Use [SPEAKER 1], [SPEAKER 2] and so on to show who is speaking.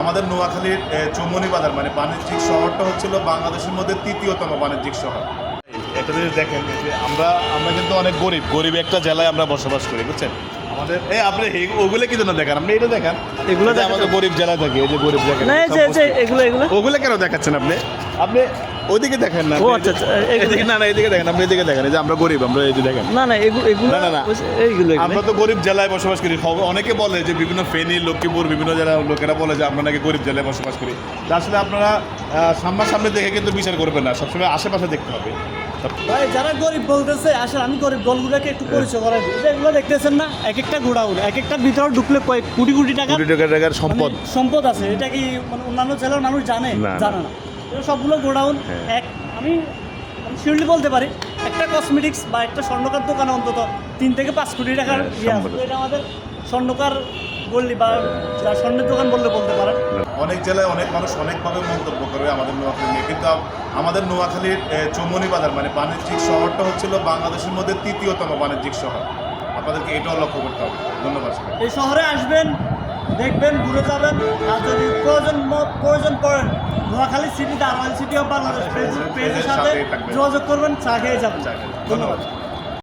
[SPEAKER 1] আমাদের নোয়াখালীর চৌমনি বাজার মানে বাণিজ্যিক শহরটা হচ্ছিল বাংলাদেশের মধ্যে তৃতীয়তম বাণিজ্যিক শহর। একটা জিনিস দেখেন যে আমরা কিন্তু অনেক গরিব একটা জেলায় আমরা বসবাস করি, বুঝছেন। আমাদের আপনি ওগুলো কি জন্য দেখান? আপনি এটা দেখান, এগুলো আমাদের গরিব জেলায় থাকি, এই যে গরিব জায়গা ওগুলো কেন দেখাচ্ছেন আপনি? আপনি ওইদিকে দেখেন না, এদিকে না, এদিকে দেখেন, আপনি এদিকে দেখেন, এই যে আমরা গরিব, আমরা এই যে দেখেন আমরা তো গরিব জেলায় বসবাস করি। অনেকে বলে যে বিভিন্ন ফেনী, লক্ষ্মীপুর, বিভিন্ন জেলার লোকেরা বলে যে আমরা নাকি গরিব জেলায় বসবাস করি। আসলে আপনারা সামনাসামনি দেখে কিন্তু বিচার করবেন না, সবসময় আশেপাশে দেখতে হবে।
[SPEAKER 2] ভাই যারা গরিব বলতেছে, আসলে আমি গরিব দলগুলোকে একটু পরিচয় করাই দিই। এগুলো দেখতেছেন না, এক একটা গোডাউন, এক একটার ভিতরে ঢুকলে কয়েক কোটি টাকার সম্পদ আছে। এটা কি মানে অন্যান্য জেলার মানুষ জানে না? এটা সবগুলো গোডাউন। আমি শিওরলি বলতে পারি একটা কসমেটিক্স বা একটা স্বর্ণকার দোকানে অন্তত 3 থেকে 5 কোটি টাকার ইয়ে আছে। এটা আমাদের স্বর্ণকার বললি বা যারা স্বর্ণের দোকান বললে বলতে পারেন।
[SPEAKER 1] অনেক জেলায় অনেক মানুষ অনেকভাবে মন্তব্য করবে আমাদের নোয়াখালী নিয়ে, কিন্তু আমাদের নোয়াখালীর চৌমনি বাজার মানে বাণিজ্যিক শহরটা হচ্ছিল বাংলাদেশের মধ্যে তৃতীয়তম বাণিজ্যিক শহর। আপনাদেরকে এটাও লক্ষ্য করতে হবে। ধন্যবাদ।
[SPEAKER 2] এই শহরে আসবেন, দেখবেন, ঘুরে যাবেন, আর যদি প্রয়োজন পড়েন Noakhali city, royal city of Bangladesh পেজের সাথে যোগাযোগ করবেন, চা খেয়ে যাবেন।
[SPEAKER 1] ধন্যবাদ।